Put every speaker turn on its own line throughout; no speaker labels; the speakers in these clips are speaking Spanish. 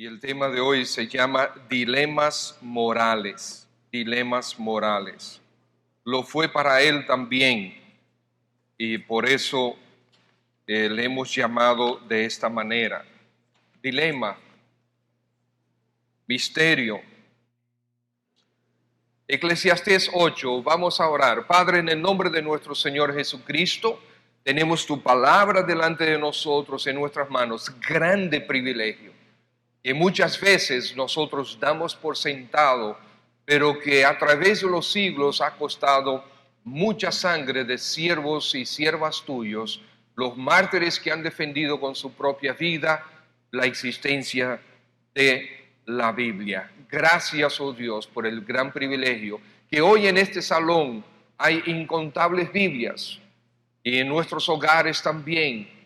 Y el tema de hoy se llama dilemas morales. Dilemas morales. Lo fue para él también. Y por eso le hemos llamado de esta manera. Dilema. Misterio. Eclesiastés 8, vamos a orar. Padre, en el nombre de nuestro Señor Jesucristo, tenemos tu palabra delante de nosotros en nuestras manos. Grande privilegio que muchas veces nosotros damos por sentado, pero que a través de los siglos ha costado mucha sangre de siervos y siervas tuyos, los mártires que han defendido con su propia vida la existencia de la Biblia. Gracias, oh Dios, por el gran privilegio que hoy en este salón hay incontables Biblias y en nuestros hogares también.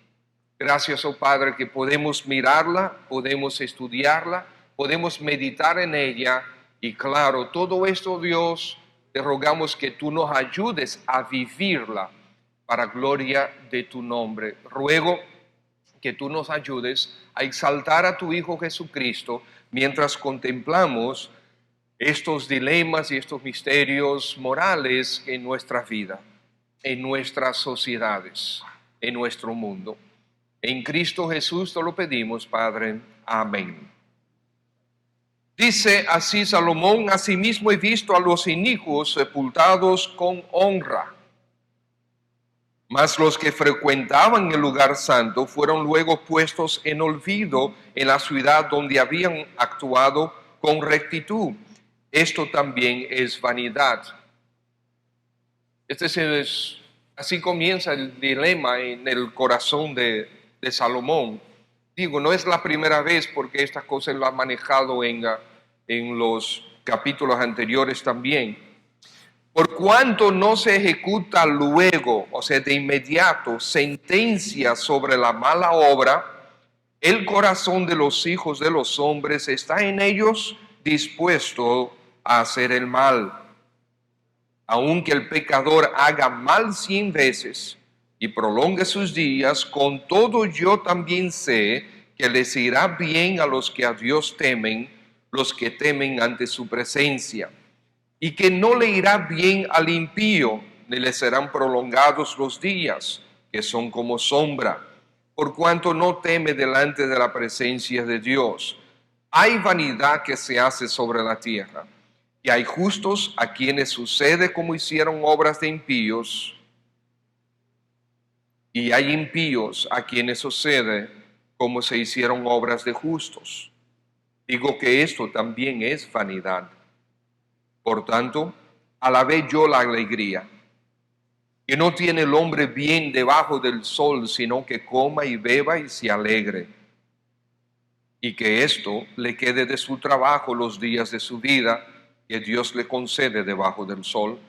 Gracias, oh Padre, que podemos mirarla, podemos estudiarla, podemos meditar en ella y claro, todo esto, Dios, te rogamos que tú nos ayudes a vivirla para gloria de tu nombre. Ruego que tú nos ayudes a exaltar a tu Hijo Jesucristo mientras contemplamos estos dilemas y estos misterios morales en nuestra vida, en nuestras sociedades, en nuestro mundo. En Cristo Jesús te lo pedimos, Padre. Amén. Dice así Salomón: asimismo he visto a los inicuos sepultados con honra, mas los que frecuentaban el lugar santo fueron luego puestos en olvido en la ciudad donde habían actuado con rectitud. Esto también es vanidad. Así comienza el dilema en el corazón de Salomón. Digo, no es la primera vez porque estas cosas lo ha manejado en los capítulos anteriores también. Por cuanto no se ejecuta luego, o sea, de inmediato, sentencia sobre la mala obra, el corazón de los hijos de los hombres está en ellos dispuesto a hacer el mal. Aunque el pecador haga mal 100 veces y prolongue sus días, con todo yo también sé que les irá bien a los que a Dios temen, los que temen ante su presencia, y que no le irá bien al impío, ni le serán prolongados los días, que son como sombra, por cuanto no teme delante de la presencia de Dios. Hay vanidad que se hace sobre la tierra, y hay justos a quienes sucede como hicieron obras de impíos, y hay impíos a quienes sucede como se hicieron obras de justos. Digo que esto también es vanidad. Por tanto, alabé yo la alegría, que no tiene el hombre bien debajo del sol, sino que coma y beba y se alegre, y que esto le quede de su trabajo los días de su vida, que Dios le concede debajo del sol.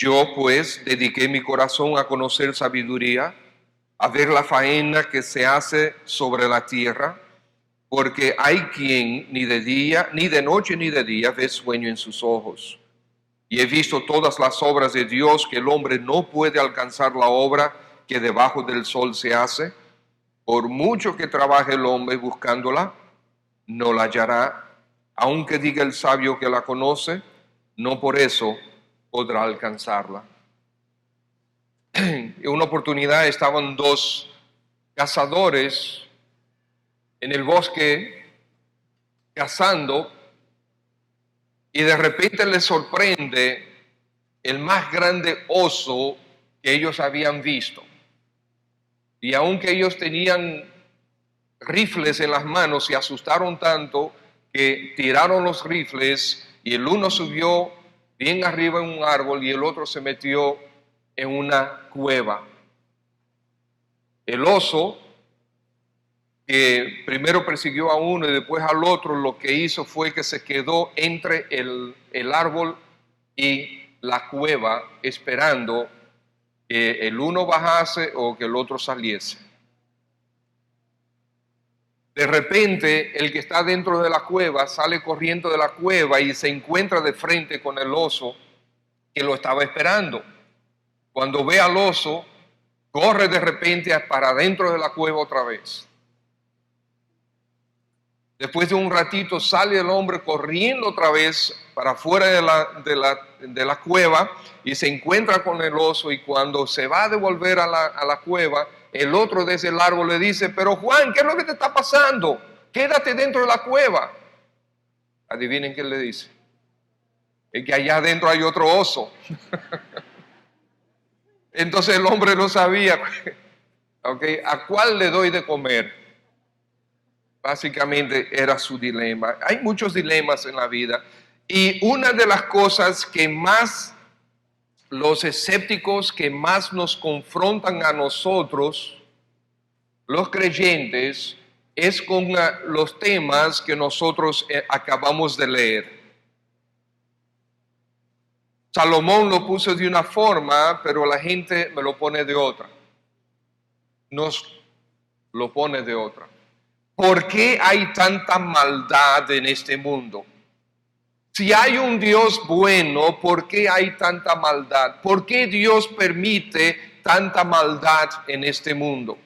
Yo pues dediqué mi corazón a conocer sabiduría, a ver la faena que se hace sobre la tierra, porque hay quien ni de día, ni de noche, ni de día ve sueño en sus ojos. Y he visto todas las obras de Dios, que el hombre no puede alcanzar la obra que debajo del sol se hace. Por mucho que trabaje el hombre buscándola, no la hallará. Aunque diga el sabio que la conoce, no por eso podrá alcanzarla. En una oportunidad estaban dos cazadores en el bosque cazando, y de repente les sorprende el más grande oso que ellos habían visto. Y aunque ellos tenían rifles en las manos, se asustaron tanto que tiraron los rifles, y el uno subió bien arriba en un árbol y el otro se metió en una cueva. El oso, que primero persiguió a uno y después al otro, lo que hizo fue que se quedó entre el árbol y la cueva, esperando que el uno bajase o que el otro saliese. De repente, el que está dentro de la cueva sale corriendo de la cueva y se encuentra de frente con el oso que lo estaba esperando. Cuando ve al oso, corre de repente para dentro de la cueva otra vez. Después de un ratito sale el hombre corriendo otra vez para afuera de la cueva y se encuentra con el oso, y cuando se va a devolver a la cueva, el otro desde el árbol le dice: pero Juan, ¿qué es lo que te está pasando? Quédate dentro de la cueva. Adivinen qué le dice: es que allá adentro hay otro oso. Entonces el hombre no sabía, ¿okay?, ¿a cuál le doy de comer? Básicamente era su dilema. Hay muchos dilemas en la vida, y una de las cosas que más los escépticos, que más nos confrontan a nosotros, los creyentes, es con los temas que nosotros acabamos de leer. Salomón lo puso de una forma, pero la gente me lo pone de otra. Nos lo pone de otra. ¿Por qué hay tanta maldad en este mundo? Si hay un Dios bueno, ¿por qué hay tanta maldad? ¿Por qué Dios permite tanta maldad en este mundo?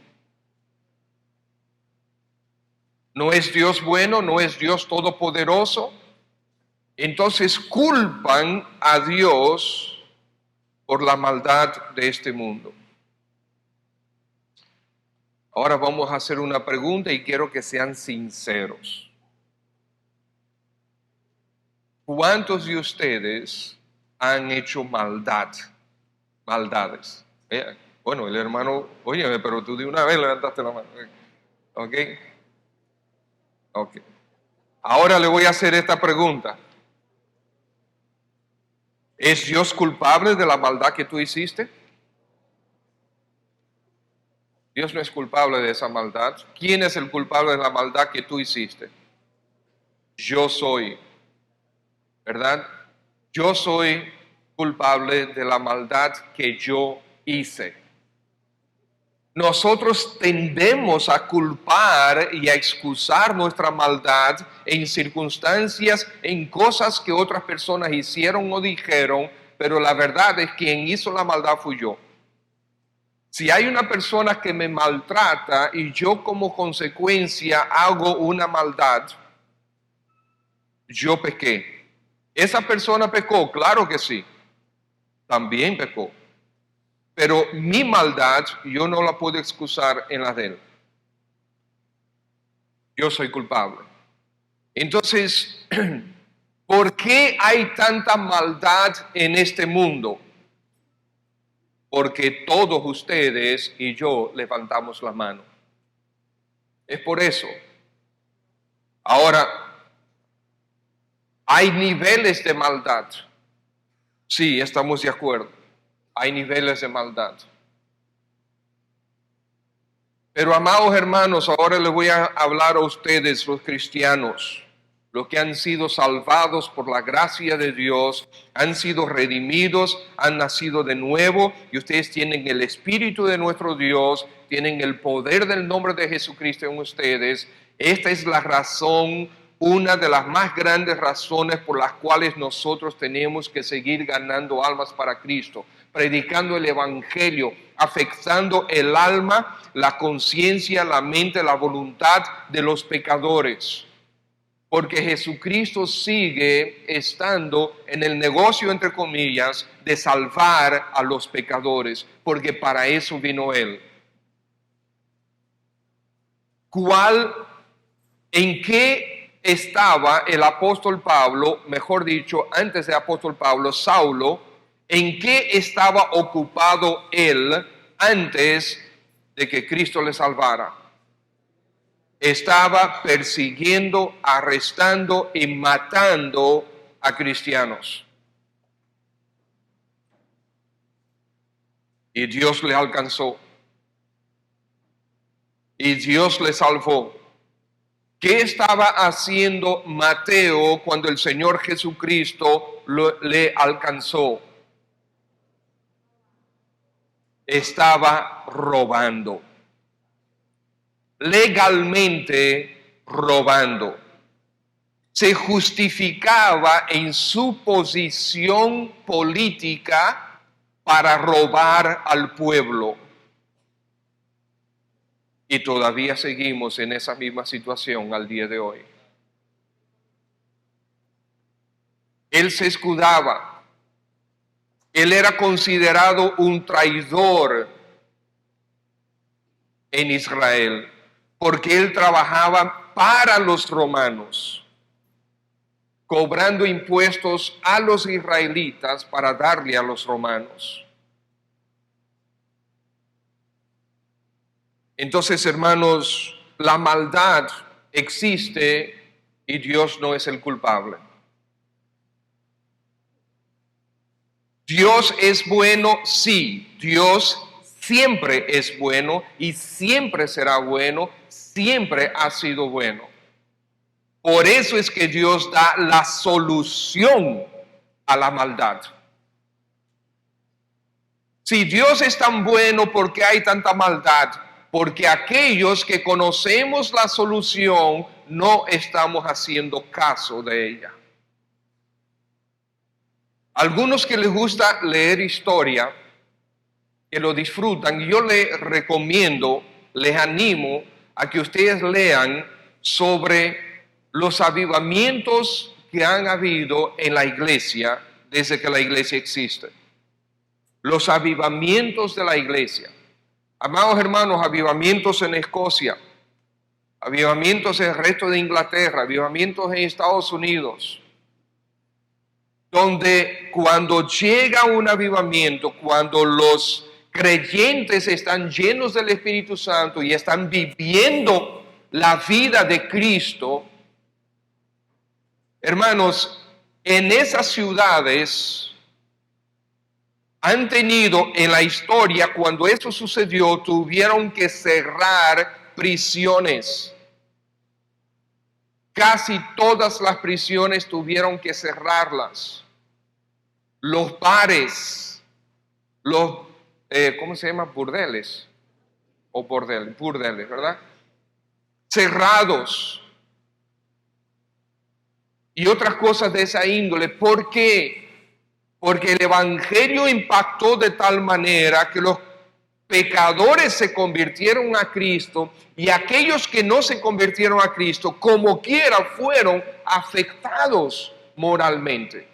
¿No es Dios bueno? ¿No es Dios todopoderoso? Entonces culpan a Dios por la maldad de este mundo. Ahora vamos a hacer una pregunta y quiero que sean sinceros. ¿Cuántos de ustedes han hecho maldades? Bueno, el hermano, óyeme, pero tú de una vez levantaste la mano. ¿Ok? Ok. Ahora le voy a hacer esta pregunta. ¿Es Dios culpable de la maldad que tú hiciste? Dios no es culpable de esa maldad. ¿Quién es el culpable de la maldad que tú hiciste? Yo soy, ¿verdad? Yo soy culpable de la maldad que yo hice. Nosotros tendemos a culpar y a excusar nuestra maldad en circunstancias, en cosas que otras personas hicieron o dijeron, pero la verdad es que quien hizo la maldad fui yo. Si hay una persona que me maltrata y yo como consecuencia hago una maldad, yo pequé. ¿Esa persona pecó? Claro que sí, también pecó. Pero mi maldad yo no la puedo excusar en la de él. Yo soy culpable. Entonces, ¿por qué hay tanta maldad en este mundo? Porque todos ustedes y yo levantamos la mano. Es por eso. Ahora, ¿hay niveles de maldad? Sí, estamos de acuerdo. Hay niveles de maldad. Pero amados hermanos, ahora les voy a hablar a ustedes, los cristianos, los que han sido salvados por la gracia de Dios, han sido redimidos, han nacido de nuevo, y ustedes tienen el Espíritu de nuestro Dios, tienen el poder del nombre de Jesucristo en ustedes. Esta es la razón, una de las más grandes razones por las cuales nosotros tenemos que seguir ganando almas para Cristo, predicando el Evangelio, afectando el alma, la conciencia, la mente, la voluntad de los pecadores. Porque Jesucristo sigue estando en el negocio, entre comillas, de salvar a los pecadores, porque para eso vino Él. ¿En qué estaba el apóstol Pablo, mejor dicho, antes de apóstol Pablo, Saulo? ¿En qué estaba ocupado él antes de que Cristo le salvara? Estaba persiguiendo, arrestando y matando a cristianos. Y Dios le alcanzó. Y Dios le salvó. ¿Qué estaba haciendo Mateo cuando el Señor Jesucristo le alcanzó? Estaba robando. Legalmente robando. Se justificaba en su posición política para robar al pueblo. Y todavía seguimos en esa misma situación al día de hoy. Él se escudaba. Él era considerado un traidor en Israel, porque él trabajaba para los romanos, cobrando impuestos a los israelitas para darle a los romanos. Entonces, hermanos, la maldad existe y Dios no es el culpable. Dios es bueno, sí. Dios siempre es bueno y siempre será bueno, siempre ha sido bueno. Por eso es que Dios da la solución a la maldad. Si Dios es tan bueno, ¿por qué hay tanta maldad? Porque aquellos que conocemos la solución no estamos haciendo caso de ella. Algunos que les gusta leer historia, que lo disfrutan, yo les recomiendo, les animo a que ustedes lean sobre los avivamientos que han habido en la iglesia desde que la iglesia existe. Los avivamientos de la iglesia. Amados hermanos, avivamientos en Escocia, avivamientos en el resto de Inglaterra, avivamientos en Estados Unidos, donde cuando llega un avivamiento, cuando los creyentes están llenos del Espíritu Santo y están viviendo la vida de Cristo, hermanos, en esas ciudades han tenido en la historia, cuando eso sucedió, tuvieron que cerrar prisiones. Casi todas las prisiones tuvieron que cerrarlas. Los bares, los, ¿cómo se llama? Burdeles. O burdeles, ¿verdad? Cerrados. Y otras cosas de esa índole. ¿Por qué? Porque el evangelio impactó de tal manera que los pecadores se convirtieron a Cristo y aquellos que no se convirtieron a Cristo, como quiera, fueron afectados moralmente.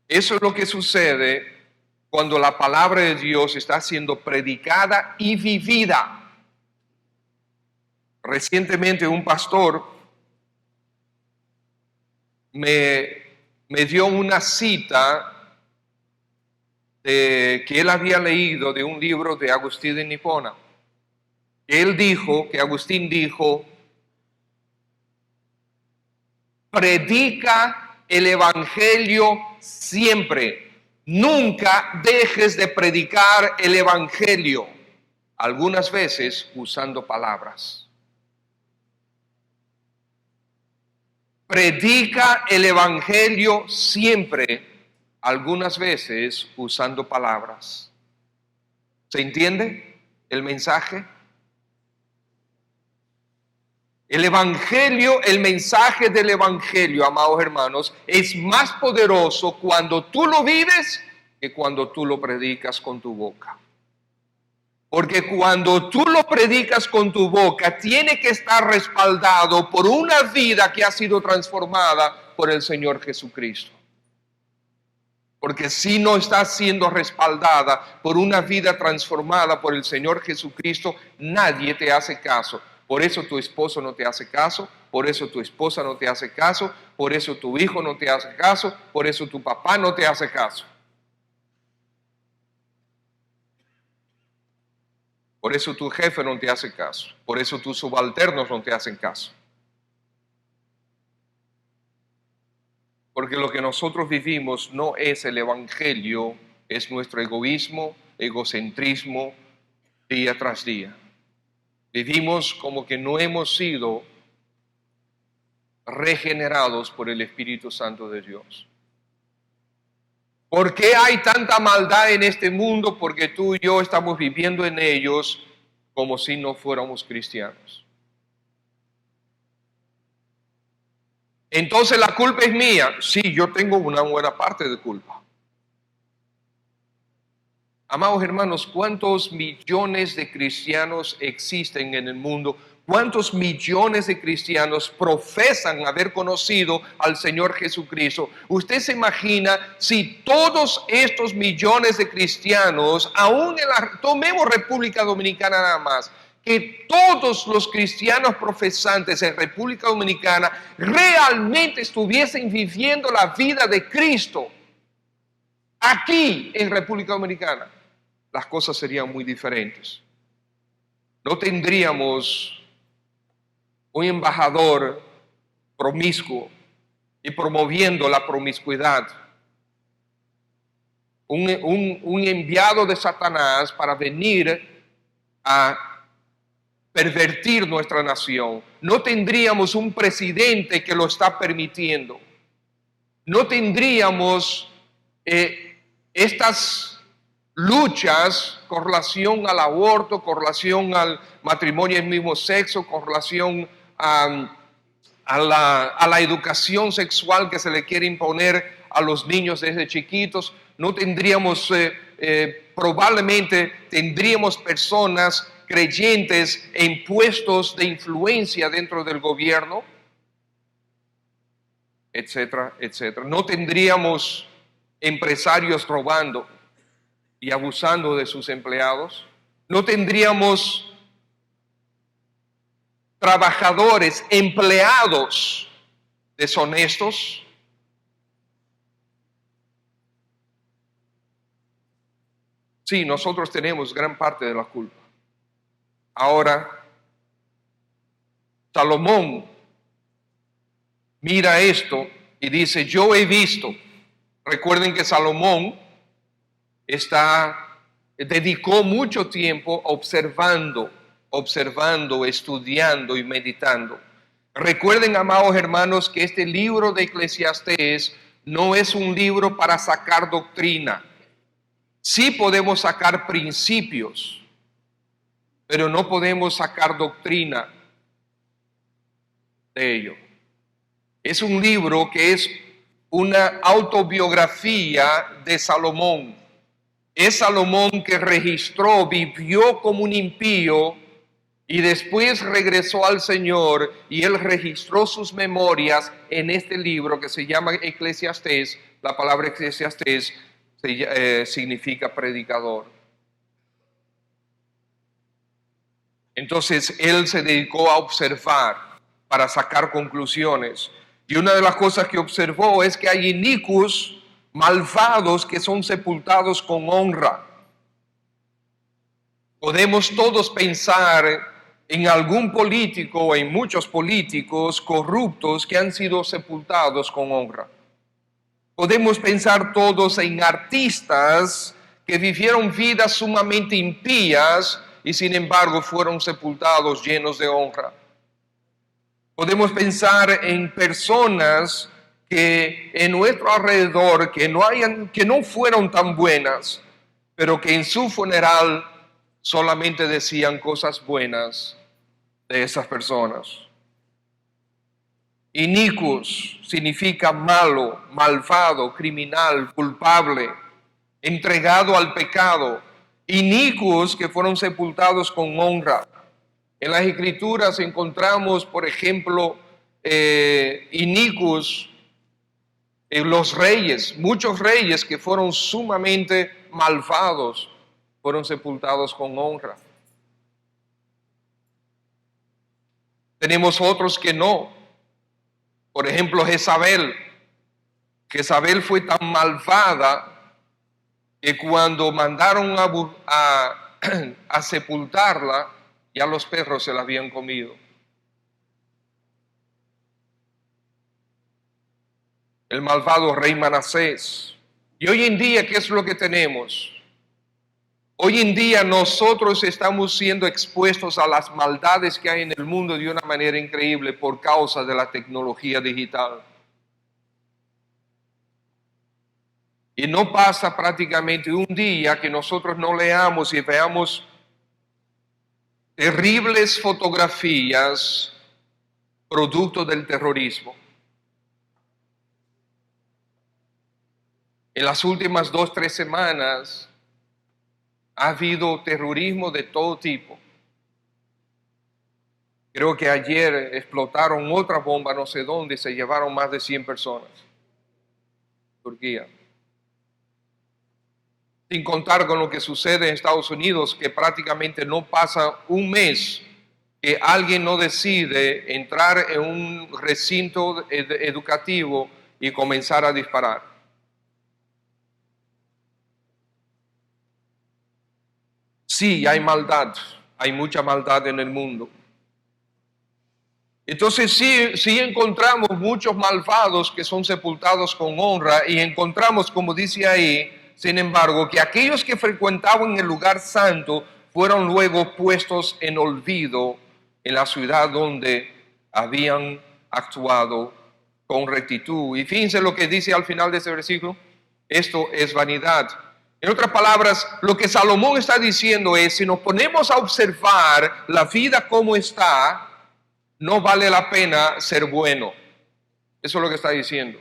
Eso es lo que sucede cuando la palabra de Dios está siendo predicada y vivida. Recientemente un pastor me dio una cita que él había leído de un libro de Agustín de Hipona. Agustín dijo, predica el evangelio siempre. Nunca dejes de predicar el evangelio, algunas veces usando palabras. Predica el evangelio siempre, algunas veces usando palabras. ¿Se entiende el mensaje? El evangelio, el mensaje del evangelio, amados hermanos, es más poderoso cuando tú lo vives que cuando tú lo predicas con tu boca. Porque cuando tú lo predicas con tu boca, tiene que estar respaldado por una vida que ha sido transformada por el Señor Jesucristo. Porque si no está siendo respaldada por una vida transformada por el Señor Jesucristo, nadie te hace caso. Por eso tu esposo no te hace caso, por eso tu esposa no te hace caso, por eso tu hijo no te hace caso, por eso tu papá no te hace caso. Por eso tu jefe no te hace caso, por eso tus subalternos no te hacen caso. Porque lo que nosotros vivimos no es el evangelio, es nuestro egoísmo, egocentrismo, día tras día. Vivimos como que no hemos sido regenerados por el Espíritu Santo de Dios. ¿Por qué hay tanta maldad en este mundo? Porque tú y yo estamos viviendo en ellos como si no fuéramos cristianos. Entonces la culpa es mía. Sí, yo tengo una buena parte de culpa. Amados hermanos, ¿cuántos millones de cristianos existen en el mundo? ¿Cuántos millones de cristianos profesan haber conocido al Señor Jesucristo? Usted se imagina si todos estos millones de cristianos, aún tomemos República Dominicana nada más, que todos los cristianos profesantes en República Dominicana realmente estuviesen viviendo la vida de Cristo aquí en República Dominicana, las cosas serían muy diferentes. No tendríamos un embajador promiscuo y promoviendo la promiscuidad. Un enviado de Satanás para venir a pervertir nuestra nación. No tendríamos un presidente que lo está permitiendo. No tendríamos estas luchas con relación al aborto, con relación al matrimonio del mismo sexo, con relación a la educación sexual que se le quiere imponer a los niños desde chiquitos. No tendríamos, probablemente tendríamos personas creyentes en puestos de influencia dentro del gobierno, etcétera, etcétera. No tendríamos empresarios robando y abusando de sus empleados. No tendríamos trabajadores, empleados deshonestos. Sí, nosotros tenemos gran parte de la culpa. Ahora, Salomón mira esto y dice, yo he visto. Recuerden que Salomón dedicó mucho tiempo observando, estudiando y meditando. Recuerden, amados hermanos, que este libro de Eclesiastés no es un libro para sacar doctrina. Sí podemos sacar principios, pero no podemos sacar doctrina de ello. Es un libro que es una autobiografía de Salomón. Es Salomón que vivió como un impío y después regresó al Señor y él registró sus memorias en este libro que se llama Eclesiastés. La palabra Eclesiastés significa predicador. Entonces él se dedicó a observar para sacar conclusiones. Y una de las cosas que observó es que hay inicuos, malvados, que son sepultados con honra. Podemos todos pensar en algún político o en muchos políticos corruptos que han sido sepultados con honra. Podemos pensar todos en artistas que vivieron vidas sumamente impías y sin embargo fueron sepultados llenos de honra. Podemos pensar en personas que en nuestro alrededor que no fueron tan buenas, pero que en su funeral solamente decían cosas buenas de esas personas. Iniquus significa malo, malvado, criminal, culpable, entregado al pecado. Iniquos que fueron sepultados con honra. En las Escrituras encontramos, por ejemplo, iniquos en los reyes. Muchos reyes que fueron sumamente malvados fueron sepultados con honra. Tenemos otros que no. Por ejemplo, Jezabel. Jezabel fue tan malvada que cuando mandaron a sepultarla, ya los perros se la habían comido. El malvado rey Manasés. Y hoy en día, ¿qué es lo que tenemos? Hoy en día nosotros estamos siendo expuestos a las maldades que hay en el mundo de una manera increíble por causa de la tecnología digital. Y no pasa prácticamente un día que nosotros no leamos y veamos terribles fotografías producto del terrorismo. En las últimas 2-3 semanas ha habido terrorismo de todo tipo. Creo que ayer explotaron otra bomba, no sé dónde, y se llevaron más de 100 personas. Turquía. Sin contar con lo que sucede en Estados Unidos, que prácticamente no pasa un mes que alguien no decide entrar en un recinto educativo y comenzar a disparar. Sí, hay maldad, hay mucha maldad en el mundo. Entonces sí encontramos muchos malvados que son sepultados con honra y encontramos, como dice ahí, sin embargo, que aquellos que frecuentaban el lugar santo fueron luego puestos en olvido en la ciudad donde habían actuado con rectitud. Y fíjense lo que dice al final de ese versículo, esto es vanidad. En otras palabras, lo que Salomón está diciendo es, si nos ponemos a observar la vida como está, no vale la pena ser bueno. Eso es lo que está diciendo.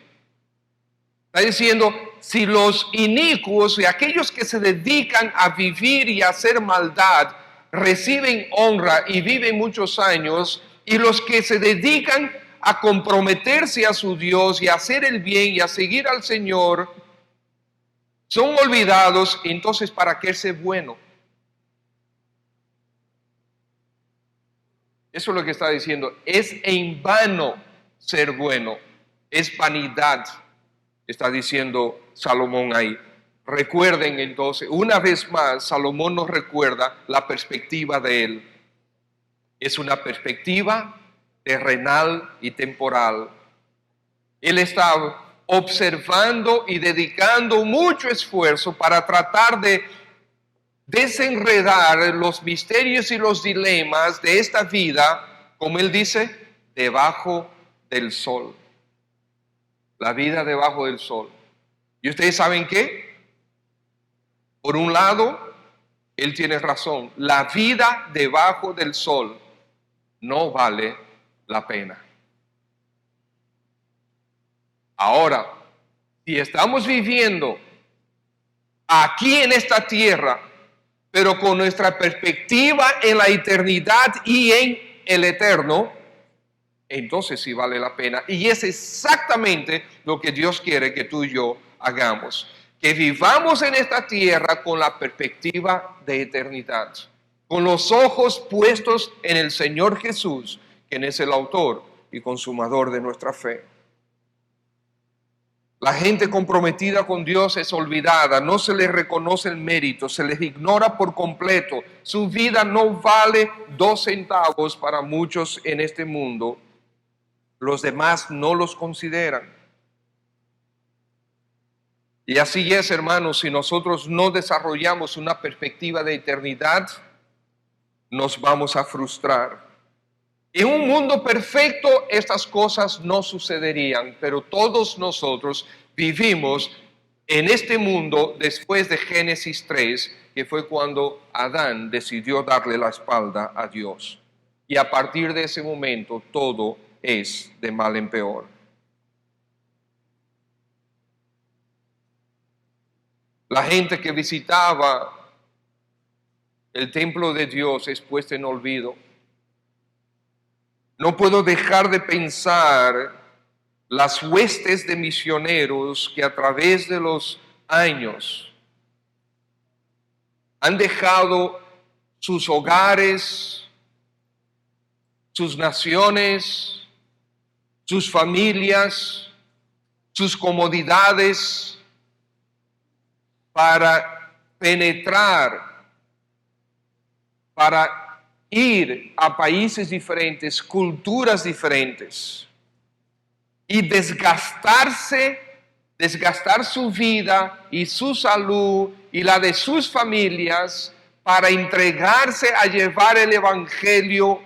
Está diciendo, si los inicuos y aquellos que se dedican a vivir y a hacer maldad reciben honra y viven muchos años, y los que se dedican a comprometerse a su Dios y a hacer el bien y a seguir al Señor, son olvidados, entonces ¿para qué ser bueno? Eso es lo que está diciendo. Es en vano ser bueno. Es vanidad, está diciendo Salomón ahí. Recuerden entonces, una vez más, Salomón nos recuerda la perspectiva de él. Es una perspectiva terrenal y temporal. Él está observando y dedicando mucho esfuerzo para tratar de desenredar los misterios y los dilemas de esta vida, como él dice, debajo del sol. La vida debajo del sol. ¿Y ustedes saben qué? Por un lado, él tiene razón. La vida debajo del sol no vale la pena. Ahora, si estamos viviendo aquí en esta tierra, pero con nuestra perspectiva en la eternidad y en el eterno, entonces sí vale la pena. Y es exactamente lo que Dios quiere que tú y yo hagamos. Que vivamos en esta tierra con la perspectiva de eternidad, con los ojos puestos en el Señor Jesús, quien es el autor y consumador de nuestra fe. La gente comprometida con Dios es olvidada, no se les reconoce el mérito, se les ignora por completo. Su vida no vale 2 centavos para muchos en este mundo. Los demás no los consideran. Y así es, hermanos, si nosotros no desarrollamos una perspectiva de eternidad, nos vamos a frustrar. En un mundo perfecto estas cosas no sucederían, pero todos nosotros vivimos en este mundo después de Génesis 3, que fue cuando Adán decidió darle la espalda a Dios. Y a partir de ese momento todo es de mal en peor. La gente que visitaba el templo de Dios es puesta en olvido. No puedo dejar de pensar las huestes de misioneros que a través de los años han dejado sus hogares, sus naciones, sus familias, sus comodidades para penetrar, para ir a países diferentes, culturas diferentes y desgastar su vida y su salud y la de sus familias para entregarse a llevar el evangelio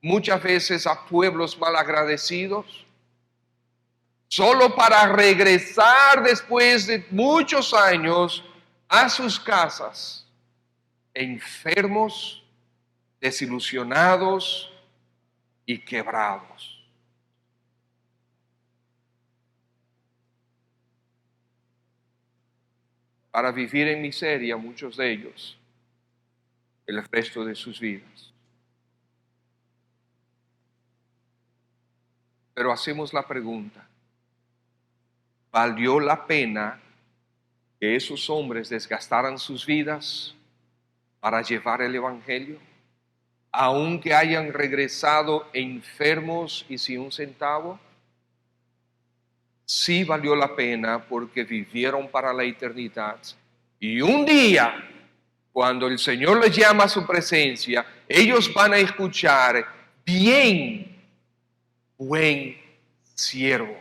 muchas veces a pueblos malagradecidos, solo para regresar después de muchos años a sus casas, enfermos, desilusionados y quebrados. Para vivir en miseria, muchos de ellos, el resto de sus vidas. Pero hacemos la pregunta, ¿valió la pena que esos hombres desgastaran sus vidas para llevar el Evangelio? Aunque hayan regresado enfermos y sin un centavo, sí valió la pena porque vivieron para la eternidad. Y un día, cuando el Señor les llama a su presencia, ellos van a escuchar, bien, buen siervo.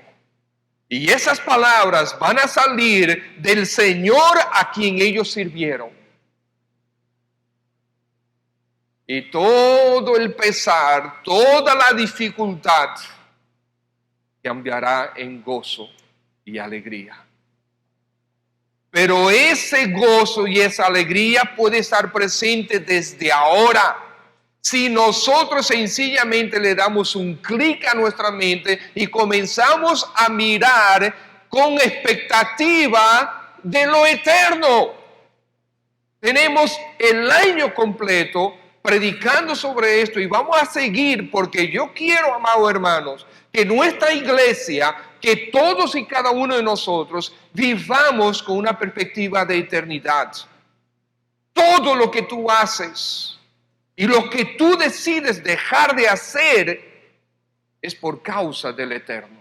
Y esas palabras van a salir del Señor a quien ellos sirvieron. Y todo el pesar, toda la dificultad cambiará en gozo y alegría. Pero ese gozo y esa alegría puede estar presente desde ahora. Si nosotros sencillamente le damos un clic a nuestra mente y comenzamos a mirar con expectativa de lo eterno. Tenemos el año completo predicando sobre esto y vamos a seguir porque yo quiero, amados hermanos, que nuestra iglesia, que todos y cada uno de nosotros vivamos con una perspectiva de eternidad. Todo lo que tú haces y lo que tú decides dejar de hacer es por causa del eterno,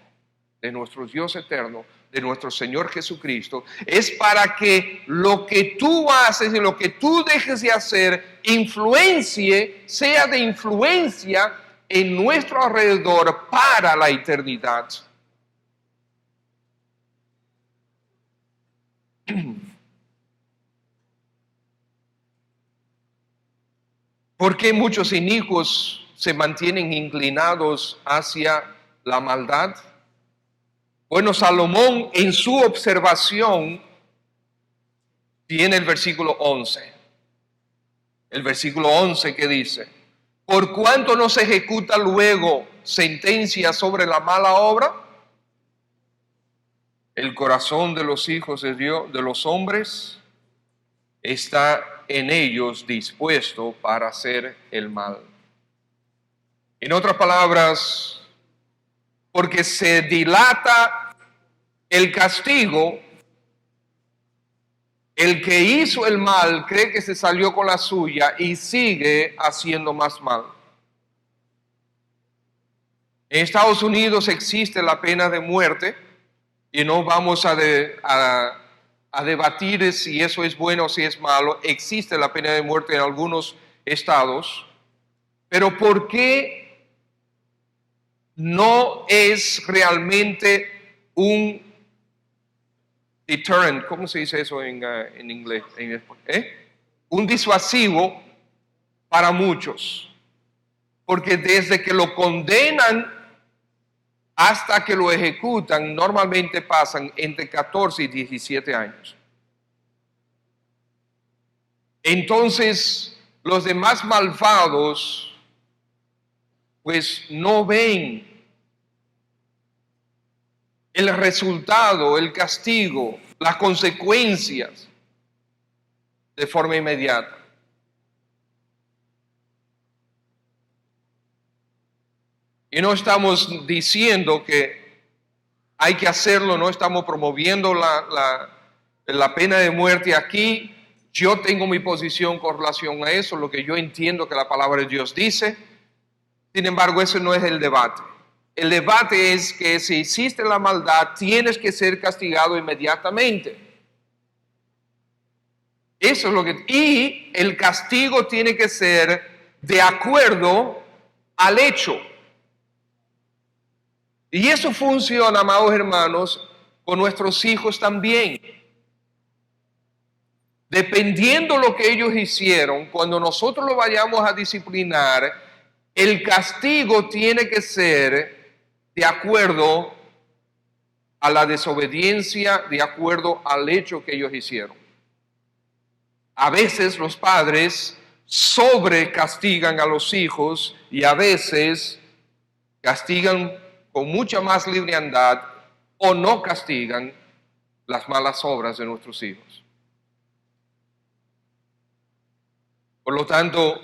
de nuestro Dios eterno, de nuestro Señor Jesucristo. Es para que lo que tú haces y lo que tú dejes de hacer sea de influencia en nuestro alrededor para la eternidad. ¿Por qué muchos inicuos se mantienen inclinados hacia la maldad? Bueno, Salomón en su observación tiene el versículo 11. El versículo 11 que dice, ¿por cuánto no se ejecuta luego sentencia sobre la mala obra? El corazón de los hijos de Dios, de los hombres, está en ellos dispuesto para hacer el mal. En otras palabras, porque se dilata el castigo, el que hizo el mal cree que se salió con la suya y sigue haciendo más mal. En Estados Unidos existe la pena de muerte y no vamos a debatir si eso es bueno o si es malo. Existe la pena de muerte en algunos estados, pero ¿por qué no es realmente un deterrent? ¿Cómo se dice eso en inglés? Un disuasivo para muchos. Porque desde que lo condenan hasta que lo ejecutan, normalmente pasan entre 14 y 17 años. Entonces, los demás malvados, pues no ven el resultado, el castigo, las consecuencias de forma inmediata. Y no estamos diciendo que hay que hacerlo, no estamos promoviendo la pena de muerte aquí. Yo tengo mi posición con relación a eso, lo que yo entiendo que la palabra de Dios dice. Sin embargo, ese no es el debate. El debate es que si hiciste la maldad, tienes que ser castigado inmediatamente. Eso es lo que... Y el castigo tiene que ser de acuerdo al hecho. Y eso funciona, amados hermanos, con nuestros hijos también. Dependiendo lo que ellos hicieron, cuando nosotros lo vayamos a disciplinar, el castigo tiene que ser de acuerdo a la desobediencia, de acuerdo al hecho que ellos hicieron. A veces los padres sobrecastigan a los hijos y a veces castigan con mucha más liviandad o no castigan las malas obras de nuestros hijos. Por lo tanto,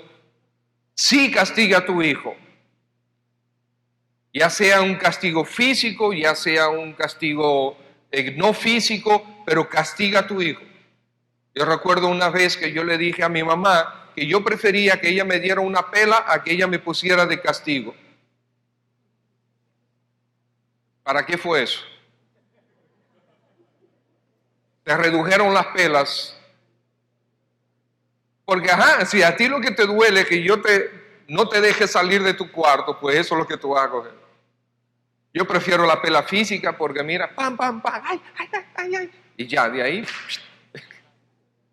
sí castiga a tu hijo, Ya sea un castigo físico, ya sea un castigo no físico, pero castiga a tu hijo. Yo recuerdo una vez que yo le dije a mi mamá que yo prefería que ella me diera una pela a que ella me pusiera de castigo. ¿Para qué fue eso? Te redujeron las pelas. Porque, si a ti lo que te duele es que no te deje salir de tu cuarto, pues eso es lo que tú vas a coger. Yo prefiero la pela física porque mira, pam, pam, pam, ay, ay, ay, ay. Y ya, de ahí.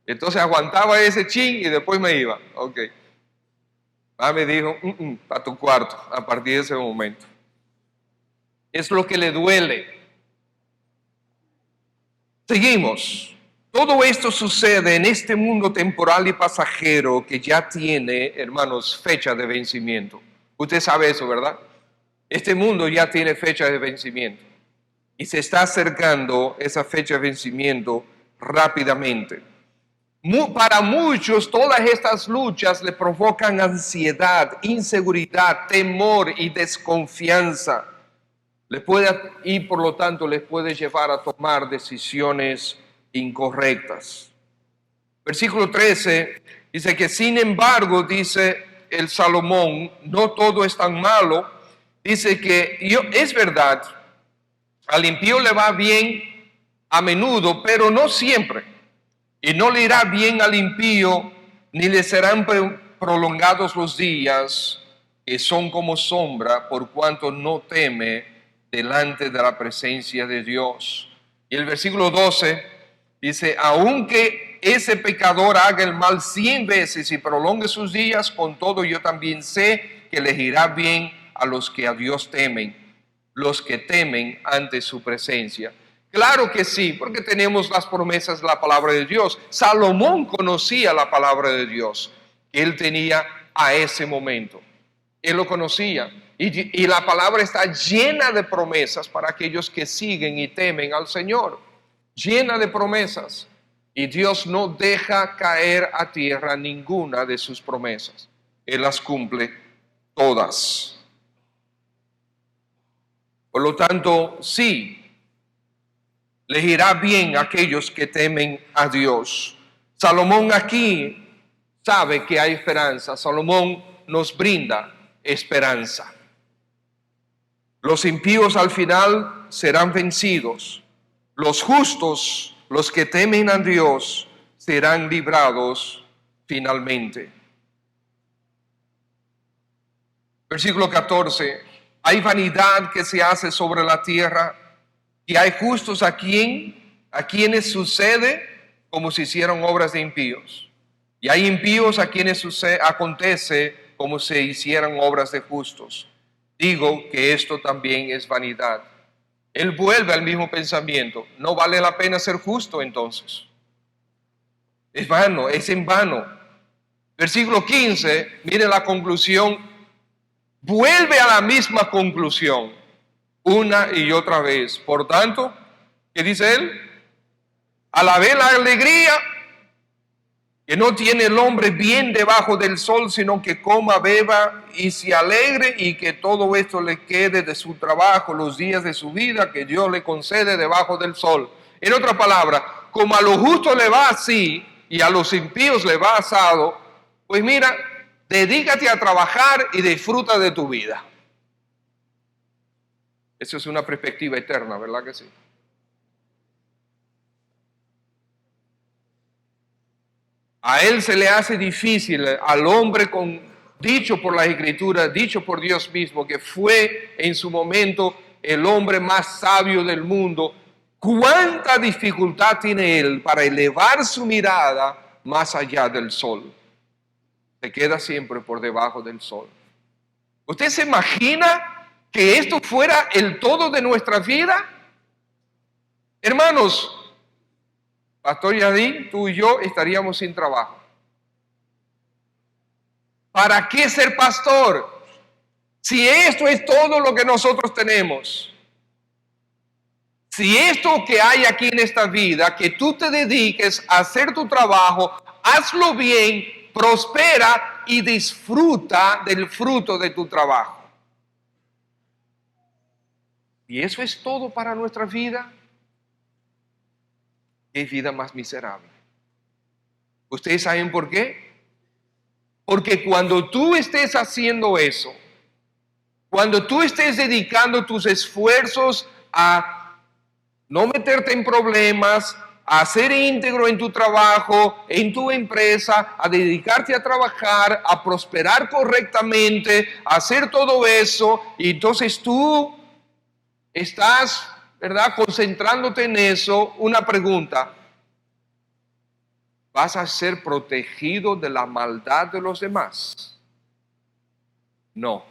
Entonces aguantaba ese chin y después me iba. Ok. Me dijo, para tu cuarto, a partir de ese momento. Es lo que le duele. Seguimos. Todo esto sucede en este mundo temporal y pasajero que ya tiene, hermanos, fecha de vencimiento. Usted sabe eso, ¿verdad? Este mundo ya tiene fecha de vencimiento y se está acercando esa fecha de vencimiento rápidamente. Para muchos, todas estas luchas le provocan ansiedad, inseguridad, temor y desconfianza. Y por lo tanto les puede llevar a tomar decisiones incorrectas. Versículo 13 dice que sin embargo, dice el Salomón, no todo es tan malo. Dice que es verdad, al impío le va bien a menudo, pero no siempre. Y no le irá bien al impío, ni le serán prolongados los días, que son como sombra, por cuanto no teme delante de la presencia de Dios. Y el versículo 12 dice, aunque ese pecador haga el mal 100 veces y prolongue sus días, con todo yo también sé que les irá bien a los que a Dios temen, los que temen ante su presencia. Claro que sí, porque tenemos las promesas de la palabra de Dios. Salomón conocía la palabra de Dios que él tenía a ese momento. Él lo conocía. Y la palabra está llena de promesas para aquellos que siguen y temen al Señor. Llena de promesas. Y Dios no deja caer a tierra ninguna de sus promesas. Él las cumple todas. Por lo tanto, sí, les irá bien a aquellos que temen a Dios. Salomón aquí sabe que hay esperanza. Salomón nos brinda esperanza. Los impíos al final serán vencidos. Los justos, los que temen a Dios, serán librados finalmente. Versículo 14. Hay vanidad que se hace sobre la tierra, y hay justos a quienes sucede como si hicieran obras de impíos. Y hay impíos a quienes acontece como si hicieran obras de justos. Digo que esto también es vanidad. Él vuelve al mismo pensamiento. No vale la pena ser justo entonces. Es vano, es en vano. Versículo 15, mire la conclusión. Vuelve a la misma conclusión una y otra vez. Por tanto, ¿qué dice él? A la vez la alegría que no tiene el hombre bien debajo del sol, sino que coma, beba y se alegre, y que todo esto le quede de su trabajo los días de su vida que Dios le concede debajo del sol. En otra palabra, como a los justos le va así y a los impíos le va asado, pues mira, dedícate a trabajar y disfruta de tu vida. Eso es una perspectiva eterna, ¿verdad que sí? A él se le hace difícil, al hombre dicho por la Escritura, dicho por Dios mismo, que fue en su momento el hombre más sabio del mundo. ¿Cuánta dificultad tiene él para elevar su mirada más allá del sol? Se queda siempre por debajo del sol. ¿Usted se imagina que esto fuera el todo de nuestra vida? Hermanos, Pastor Yadín, tú y yo estaríamos sin trabajo. ¿Para qué ser pastor? Si esto es todo lo que nosotros tenemos. Si esto que hay aquí en esta vida, que tú te dediques a hacer tu trabajo, hazlo bien, prospera y disfruta del fruto de tu trabajo. y eso es todo para nuestra vida, qué vida más miserable. ¿Ustedes saben por qué? Porque cuando tú estés haciendo eso, cuando tú estés dedicando tus esfuerzos a no meterte en problemas, a ser íntegro en tu trabajo, en tu empresa, a dedicarte a trabajar, a prosperar correctamente, a hacer todo eso, y entonces tú estás, ¿verdad?, concentrándote en eso. Una pregunta: ¿vas a ser protegido de la maldad de los demás? No.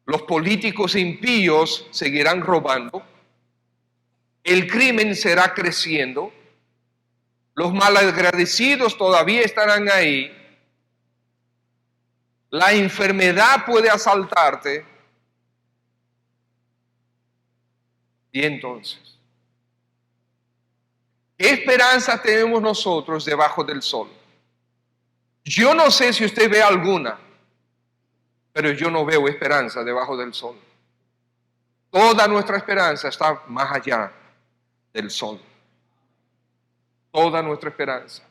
Los políticos impíos seguirán robando, el crimen será creciendo, los malagradecidos todavía estarán ahí, la enfermedad puede asaltarte. Y entonces, ¿qué esperanza tenemos nosotros debajo del sol? Yo no sé si usted ve alguna, pero yo no veo esperanza debajo del sol. Toda nuestra esperanza está más allá del sol. Toda nuestra esperanza.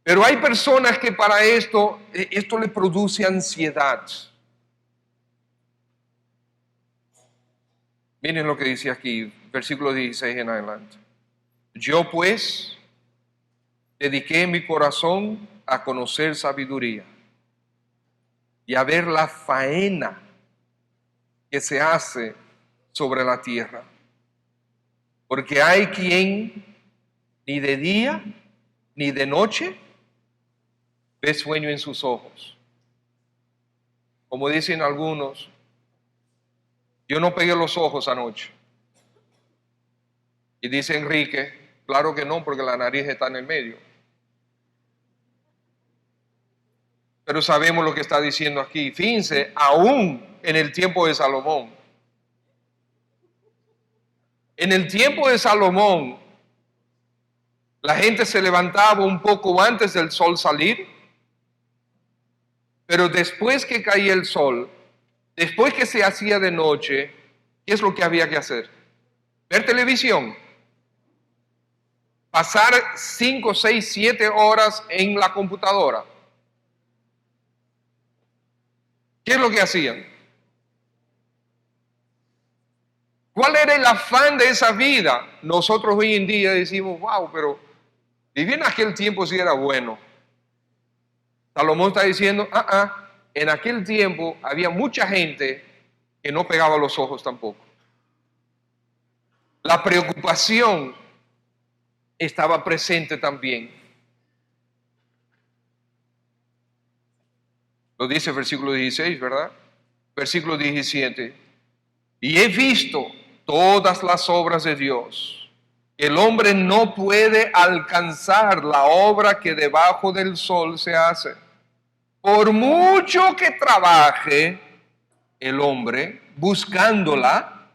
Pero hay personas que para esto le produce ansiedad. Miren lo que dice aquí, versículo 16 en adelante. Yo pues dediqué mi corazón a conocer sabiduría y a ver la faena que se hace sobre la tierra. Porque hay quien ni de día ni de noche ve sueño en sus ojos. Como dicen algunos, yo no pegué los ojos anoche. Y dice Enrique, claro que no, porque la nariz está en el medio. Pero sabemos lo que está diciendo aquí. Fíjense, aún en el tiempo de Salomón. En el tiempo de Salomón, la gente se levantaba un poco antes del sol salir, pero después que caía el sol, después que se hacía de noche, ¿qué es lo que había que hacer? Ver televisión. Pasar 5, 6, 7 horas en la computadora. ¿Qué es lo que hacían? ¿Cuál era el afán de esa vida? Nosotros hoy en día decimos, wow, pero vivir en aquel tiempo sí era bueno. Salomón está diciendo, en aquel tiempo había mucha gente que no pegaba los ojos tampoco. La preocupación estaba presente también. Lo dice el versículo 16, ¿verdad? Versículo 17. Y he visto todas las obras de Dios. El hombre no puede alcanzar la obra que debajo del sol se hace. Por mucho que trabaje el hombre buscándola,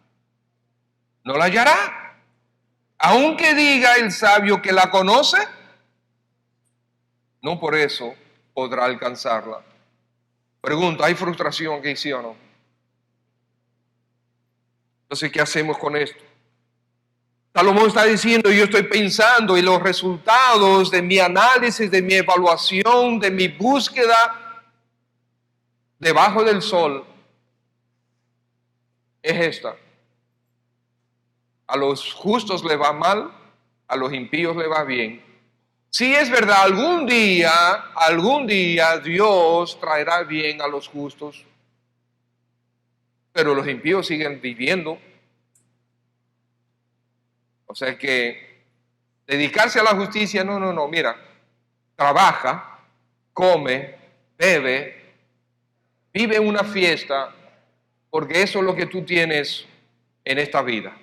no la hallará. Aunque diga el sabio que la conoce, no por eso podrá alcanzarla. Pregunto, ¿hay frustración aquí, sí o no? Entonces, ¿qué hacemos con esto? Salomón está diciendo, yo estoy pensando en los resultados de mi análisis, de mi evaluación, de mi búsqueda debajo del sol. Es esta. A los justos le va mal, a los impíos le va bien. Sí, es verdad, algún día Dios traerá bien a los justos, pero los impíos siguen viviendo. O sea que dedicarse a la justicia, no, mira, trabaja, come, bebe, vive una fiesta, porque eso es lo que tú tienes en esta vida.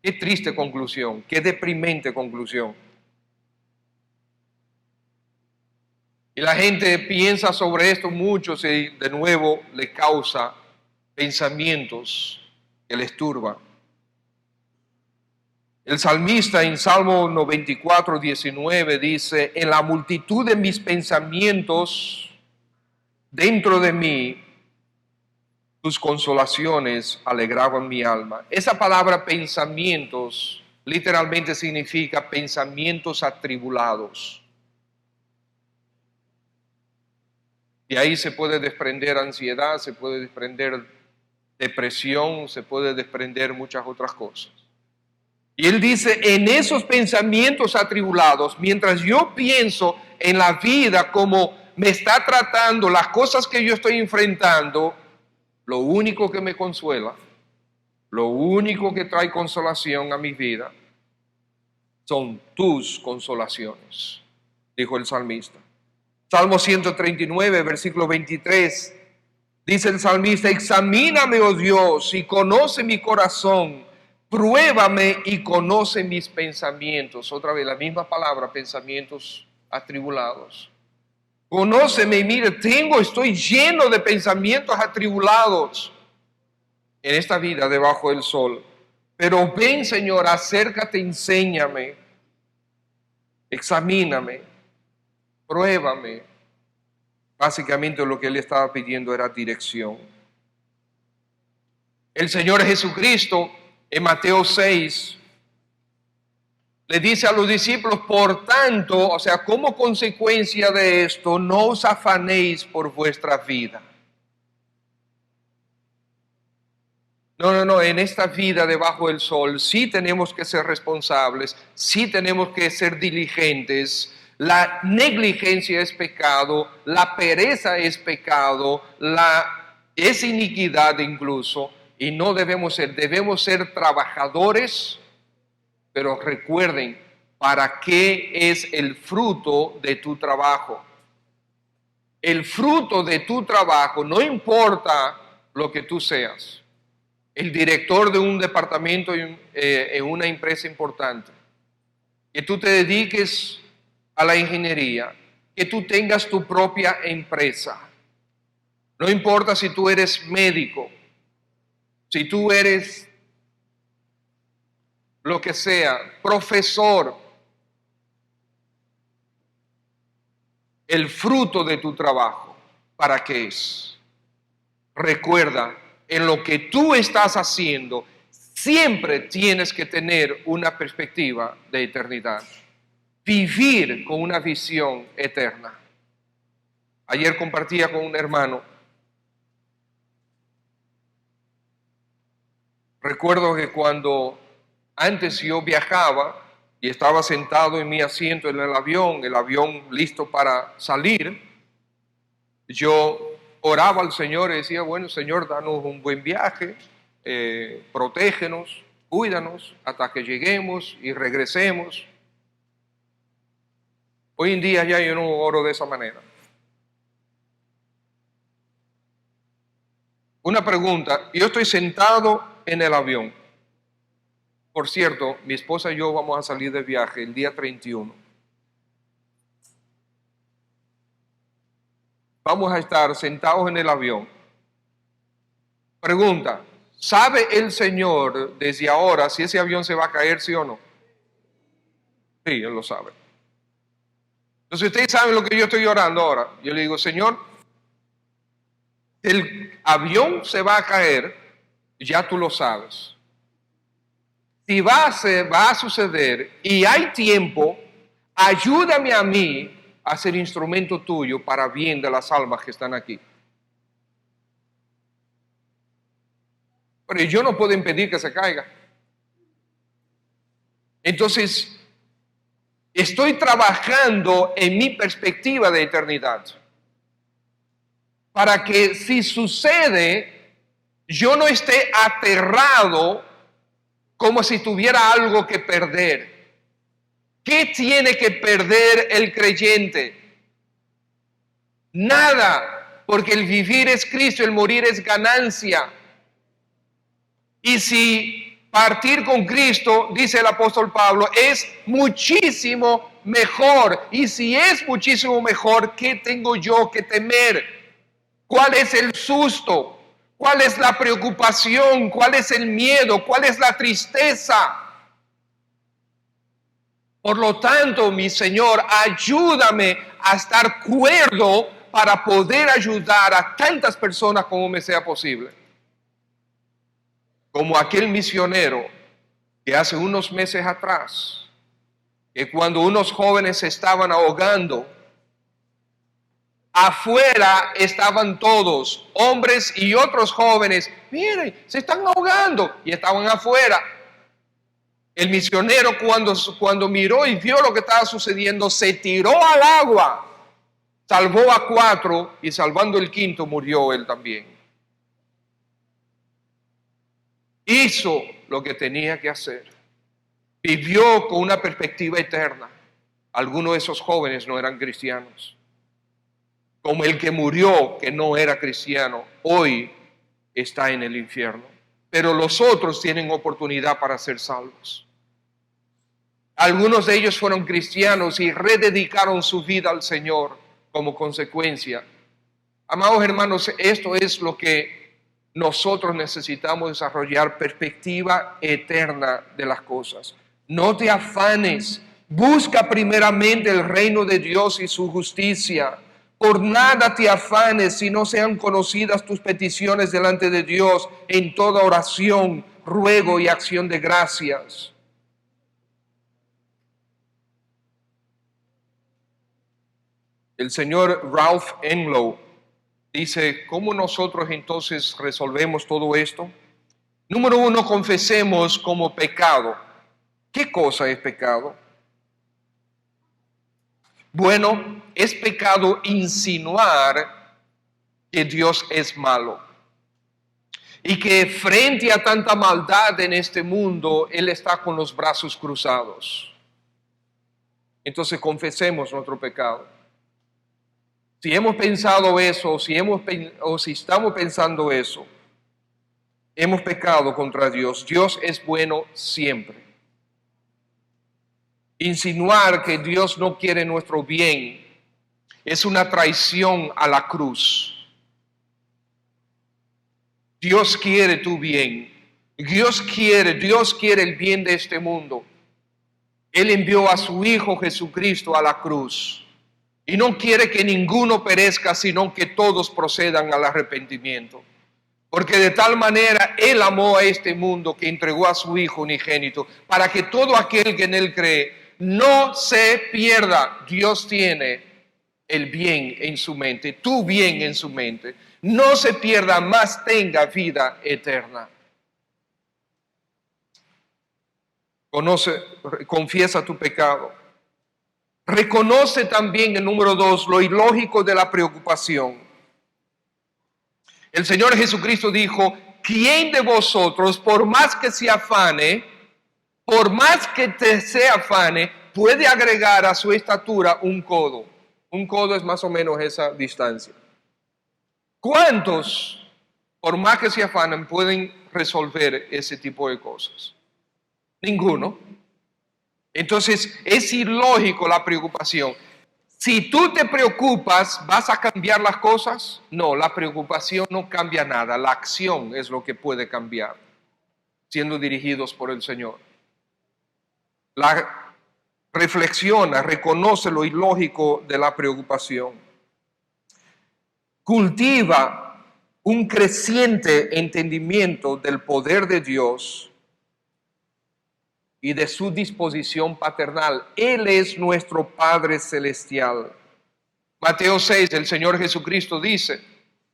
Qué triste conclusión, qué deprimente conclusión. Y la gente piensa sobre esto mucho y de nuevo le causa pensamientos que les turban. El salmista en Salmo 94, 19 dice, en la multitud de mis pensamientos dentro de mí, tus consolaciones alegraban mi alma. Esa palabra pensamientos literalmente significa pensamientos atribulados. Y ahí se puede desprender ansiedad, se puede desprender depresión, se puede desprender muchas otras cosas. Y él dice, en esos pensamientos atribulados, mientras yo pienso en la vida como me está tratando, las cosas que yo estoy enfrentando, lo único que me consuela, lo único que trae consolación a mi vida, son tus consolaciones, dijo el salmista. Salmo 139, versículo 23, dice el salmista, examíname, oh Dios, y conoce mi corazón, pruébame y conoce mis pensamientos. Otra vez, la misma palabra, pensamientos atribulados. Conóceme y mire, estoy lleno de pensamientos atribulados en esta vida debajo del sol. Pero ven, Señor, acércate, enséñame, examíname, pruébame. Básicamente lo que él estaba pidiendo era dirección. El Señor Jesucristo en Mateo 6 le dice a los discípulos, por tanto, o sea, como consecuencia de esto, no os afanéis por vuestra vida. No, en esta vida debajo del sol sí tenemos que ser responsables, sí tenemos que ser diligentes. La negligencia es pecado, la pereza es pecado, es iniquidad incluso, y no debemos ser trabajadores, pero recuerden, ¿para qué es el fruto de tu trabajo? El fruto de tu trabajo, no importa lo que tú seas, el director de un departamento en una empresa importante, que tú te dediques a la ingeniería, que tú tengas tu propia empresa. No importa si tú eres médico, si tú eres lo que sea, profesor, el fruto de tu trabajo, ¿para qué es? Recuerda, en lo que tú estás haciendo, siempre tienes que tener una perspectiva de eternidad. Vivir con una visión eterna. Ayer compartía con un hermano. Recuerdo que cuando antes yo viajaba y estaba sentado en mi asiento en el avión listo para salir, yo oraba al Señor y decía, bueno, Señor, danos un buen viaje, protégenos, cuídanos hasta que lleguemos y regresemos. Hoy en día ya yo no oro de esa manera. Una pregunta, yo estoy sentado en el avión. Por cierto, mi esposa y yo vamos a salir de viaje el día 31. Vamos a estar sentados en el avión. Pregunta, ¿sabe el Señor desde ahora si ese avión se va a caer, sí o no? Sí, Él lo sabe. Entonces ustedes saben lo que yo estoy orando ahora. Yo le digo, Señor, el avión se va a caer, ya tú lo sabes. Si va a suceder y hay tiempo, ayúdame a mí a ser instrumento tuyo para bien de las almas que están aquí. Pero yo no puedo impedir que se caiga. Entonces, estoy trabajando en mi perspectiva de eternidad. Para que si sucede, yo no esté aterrado como si tuviera algo que perder. ¿Qué tiene que perder el creyente? Nada, porque el vivir es Cristo, el morir es ganancia. Y si partir con Cristo, dice el apóstol Pablo, es muchísimo mejor. Y si es muchísimo mejor, ¿qué tengo yo que temer? ¿Cuál es el susto? ¿Cuál es la preocupación? ¿Cuál es el miedo? ¿Cuál es la tristeza? Por lo tanto, mi Señor, ayúdame a estar cuerdo para poder ayudar a tantas personas como me sea posible. como aquel misionero que hace unos meses atrás, que cuando unos jóvenes se estaban ahogando, afuera estaban todos, hombres y otros jóvenes. Miren, se están ahogando, y estaban afuera. El misionero cuando miró y vio lo que estaba sucediendo, se tiró al agua, salvó a 4 y salvando el quinto murió él también. Hizo lo que tenía que hacer. Vivió con una perspectiva eterna. Algunos de esos jóvenes no eran cristianos. Como el que murió, que no era cristiano, hoy está en el infierno. Pero los otros tienen oportunidad para ser salvos. Algunos de ellos fueron cristianos y rededicaron su vida al Señor como consecuencia. Amados hermanos, esto es lo que nosotros necesitamos desarrollar, perspectiva eterna de las cosas. No te afanes, busca primeramente el reino de Dios y su justicia. Por nada te afanes si no sean conocidas tus peticiones delante de Dios en toda oración, ruego y acción de gracias. El señor Ralph Enlow dice, ¿cómo nosotros entonces resolvemos todo esto? Número 1, confesemos como pecado. ¿Qué cosa es pecado? Bueno, es pecado insinuar que Dios es malo y que frente a tanta maldad en este mundo, Él está con los brazos cruzados. Entonces confesemos nuestro pecado. Si hemos pensado eso, o si estamos pensando eso, hemos pecado contra Dios. Dios es bueno siempre. Insinuar que Dios no quiere nuestro bien es una traición a la cruz. Dios quiere tu bien. Dios quiere el bien de este mundo. Él envió a su Hijo Jesucristo a la cruz. Y no quiere que ninguno perezca, sino que todos procedan al arrepentimiento. Porque de tal manera Él amó a este mundo que entregó a su Hijo unigénito, para que todo aquel que en Él cree no se pierda. Dios tiene el bien en su mente, tu bien en su mente. No se pierda, más tenga vida eterna. Confiesa tu pecado. Reconoce también, el número 2, lo ilógico de la preocupación. El Señor Jesucristo dijo, ¿quién de vosotros, por más que se afane, puede agregar a su estatura un codo? Un codo es más o menos esa distancia. ¿Cuántos, por más que se afanen, pueden resolver ese tipo de cosas? Ninguno. Entonces, es ilógico la preocupación. Si tú te preocupas, ¿vas a cambiar las cosas? No, la preocupación no cambia nada. La acción es lo que puede cambiar, siendo dirigidos por el Señor. Reflexiona, reconoce lo ilógico de la preocupación. Cultiva un creciente entendimiento del poder de Dios y de su disposición paternal. Él es nuestro Padre Celestial. Mateo 6, el Señor Jesucristo dice,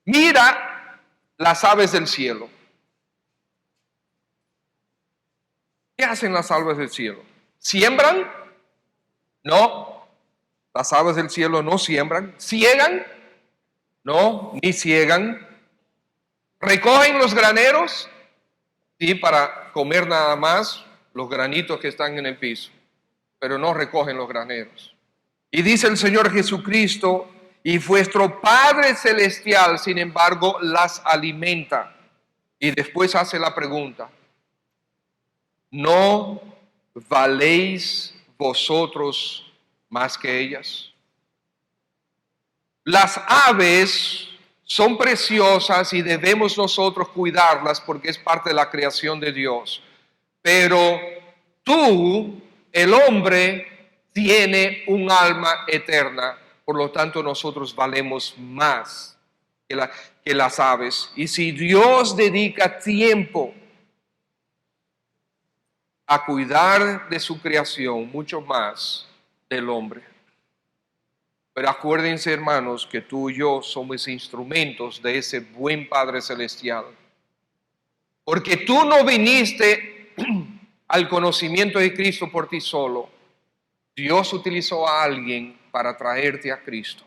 mira las aves del cielo. ¿Qué hacen las aves del cielo? ¿Siembran? No. Las aves del cielo no siembran. ¿Ciegan? No, ni ciegan. ¿Recogen los graneros? Sí, para comer nada más los granitos que están en el piso, pero no recogen los graneros. Y dice el Señor Jesucristo, y vuestro Padre Celestial, sin embargo, las alimenta. Y después hace la pregunta, ¿no valéis vosotros más que ellas? Las aves son preciosas y debemos nosotros cuidarlas porque es parte de la creación de Dios. Pero tú, el hombre, tiene un alma eterna. Por lo tanto, nosotros valemos más que las aves. Y si Dios dedica tiempo a cuidar de su creación mucho más del hombre. Pero acuérdense, hermanos, que tú y yo somos instrumentos de ese buen Padre Celestial. Porque tú no viniste al conocimiento de Cristo por ti solo. Dios utilizó a alguien para traerte a Cristo.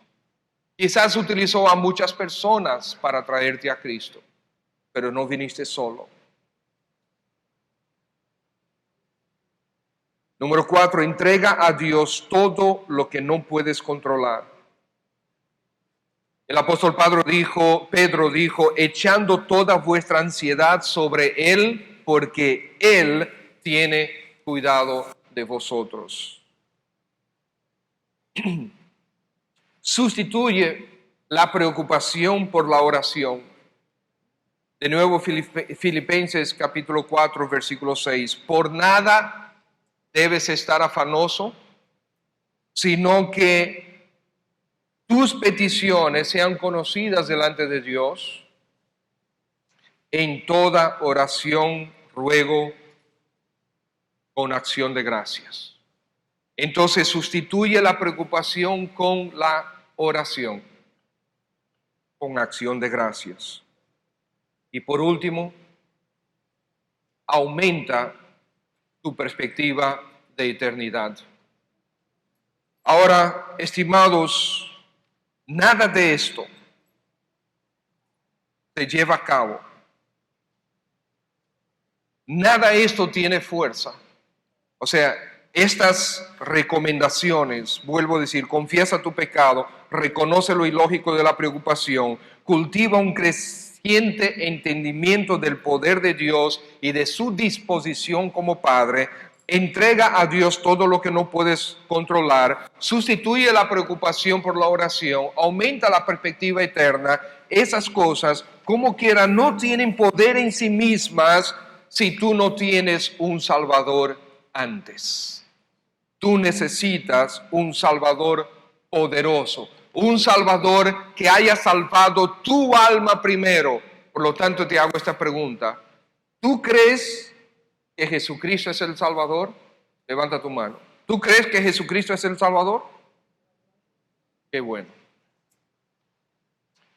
Quizás utilizó a muchas personas para traerte a Cristo, pero no viniste solo. Número 4, entrega a Dios todo lo que no puedes controlar. El apóstol Pedro dijo, echando toda vuestra ansiedad sobre Él, porque Él tiene cuidado de vosotros. Sustituye la preocupación por la oración. De nuevo, Filipenses capítulo 4, versículo 6. Por nada debes estar afanoso, sino que tus peticiones sean conocidas delante de Dios en toda oración, ruego, con acción de gracias. Entonces sustituye la preocupación con la oración, con acción de gracias. Y por último, aumenta tu perspectiva de eternidad. Ahora, estimados, nada de esto se lleva a cabo. Nada de esto tiene fuerza. O sea, estas recomendaciones, vuelvo a decir, confiesa tu pecado, reconoce lo ilógico de la preocupación, cultiva un creciente entendimiento del poder de Dios y de su disposición como Padre, entrega a Dios todo lo que no puedes controlar, sustituye la preocupación por la oración, aumenta la perspectiva eterna. Esas cosas, como quiera, no tienen poder en sí mismas si tú no tienes un Salvador antes. Tú necesitas un Salvador poderoso, un Salvador que haya salvado tu alma primero. Por lo tanto, te hago esta pregunta. ¿Tú crees que Jesucristo es el Salvador? Levanta tu mano. ¿Tú crees que Jesucristo es el Salvador? Qué bueno.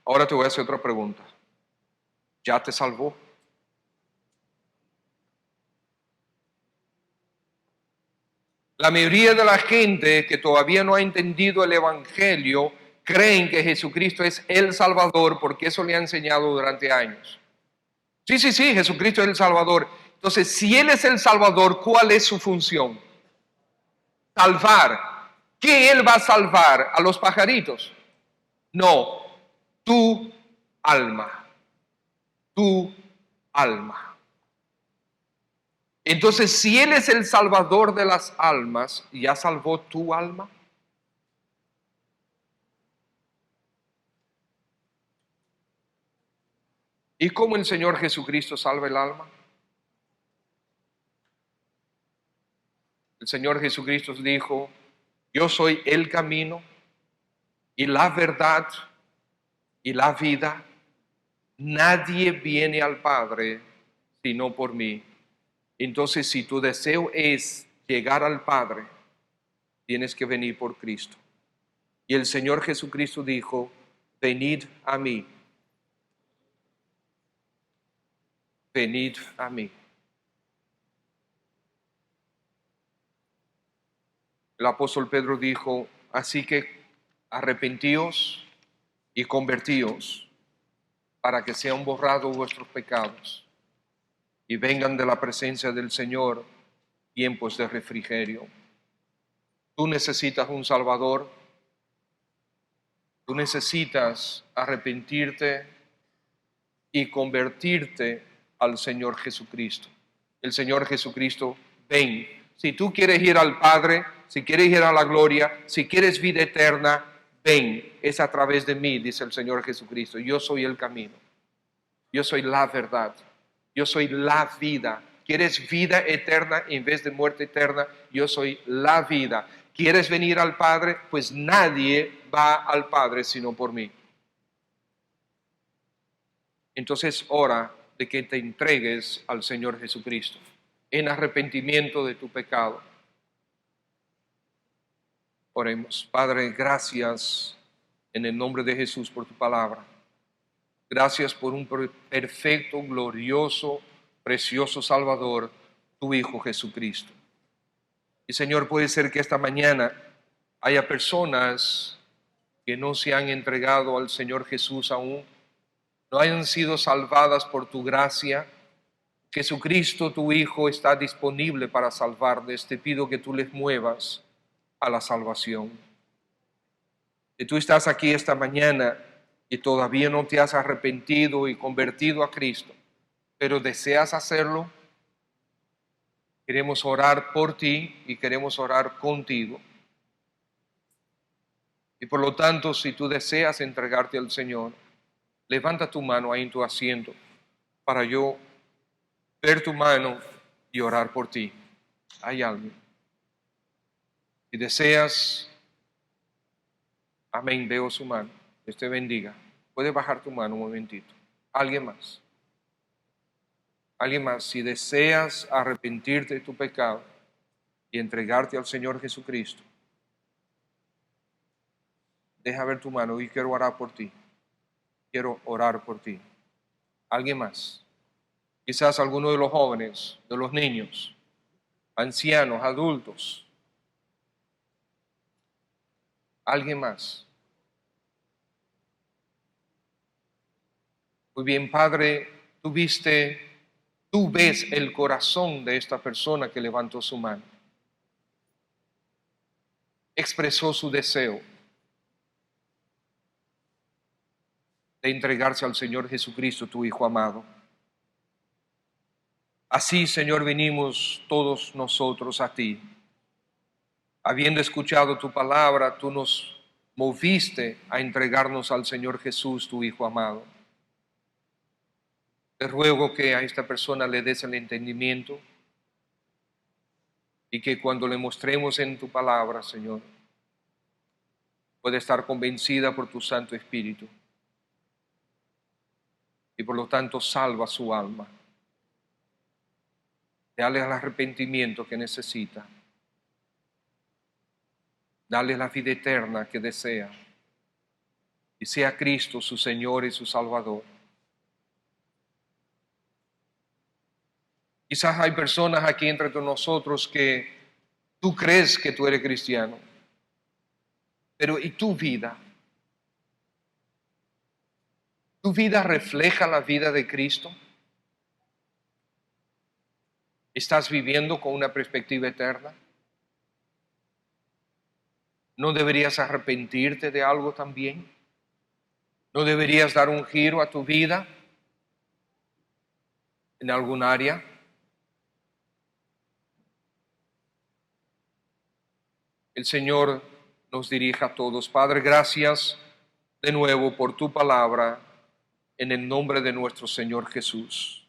Ahora te voy a hacer otra pregunta. ¿Ya te salvó? La mayoría de la gente que todavía no ha entendido el Evangelio creen que Jesucristo es el Salvador porque eso le ha enseñado durante años. Sí, Jesucristo es el Salvador. Entonces, si Él es el Salvador, ¿cuál es su función? Salvar. ¿Qué Él va a salvar? ¿A los pajaritos? No, tu alma. Tu alma. Entonces, si Él es el Salvador de las almas, ¿ya salvó tu alma? ¿Y cómo el Señor Jesucristo salva el alma? El Señor Jesucristo dijo, yo soy el camino y la verdad y la vida. Nadie viene al Padre sino por mí. Entonces, si tu deseo es llegar al Padre, tienes que venir por Cristo. Y el Señor Jesucristo dijo, venid a mí. Venid a mí. El apóstol Pedro dijo, así que arrepentíos y convertíos para que sean borrados vuestros pecados y vengan de la presencia del Señor tiempos de refrigerio. Tú necesitas un Salvador. Tú necesitas arrepentirte y convertirte al Señor Jesucristo. El Señor Jesucristo, ven. Si tú quieres ir al Padre, si quieres ir a la gloria, si quieres vida eterna, ven. Es a través de mí, dice el Señor Jesucristo. Yo soy el camino. Yo soy la verdad. Yo soy la vida. ¿Quieres vida eterna en vez de muerte eterna? Yo soy la vida. ¿Quieres venir al Padre? Pues nadie va al Padre sino por mí. Entonces, hora de que te entregues al Señor Jesucristo. en arrepentimiento de tu pecado. Oremos. Padre, gracias en el nombre de Jesús por tu palabra. Gracias por un perfecto, glorioso, precioso Salvador, tu Hijo Jesucristo. Y Señor, puede ser que esta mañana haya personas que no se han entregado al Señor Jesús aún, no hayan sido salvadas por tu gracia. Jesucristo, tu Hijo, está disponible para salvarles. Te pido que tú les muevas a la salvación. Si tú estás aquí esta mañana y todavía no te has arrepentido y convertido a Cristo, pero deseas hacerlo, queremos orar por ti y queremos orar contigo. Y por lo tanto, si tú deseas entregarte al Señor, levanta tu mano ahí en tu asiento para yo ver tu mano y orar por ti. ¿Hay alguien? Si deseas, amén, veo su mano. Dios te bendiga. Puedes bajar tu mano un momentito. ¿Alguien más? ¿Alguien más? Si deseas arrepentirte de tu pecado y entregarte al Señor Jesucristo, deja ver tu mano y quiero orar por ti. Quiero orar por ti. ¿Alguien más? Quizás alguno de los jóvenes, de los niños, ancianos, adultos. ¿Alguien más? Muy bien, Padre, tú ves el corazón de esta persona que levantó su mano. Expresó su deseo de entregarse al Señor Jesucristo, tu Hijo amado. Así, Señor, venimos todos nosotros a ti. Habiendo escuchado tu palabra, tú nos moviste a entregarnos al Señor Jesús, tu Hijo amado. Te ruego que a esta persona le des el entendimiento y que cuando le mostremos en tu palabra, Señor, pueda estar convencida por tu Santo Espíritu y por lo tanto salva su alma. Dale el arrepentimiento que necesita. Dale la vida eterna que desea. Y sea Cristo su Señor y su Salvador. Quizás hay personas aquí entre nosotros que tú crees que tú eres cristiano. Pero ¿y tu vida? ¿Tu vida refleja la vida de Cristo? ¿Estás viviendo con una perspectiva eterna? ¿No deberías arrepentirte de algo también? ¿No deberías dar un giro a tu vida en algún área? El Señor nos dirija a todos. Padre, gracias de nuevo por tu palabra en el nombre de nuestro Señor Jesús.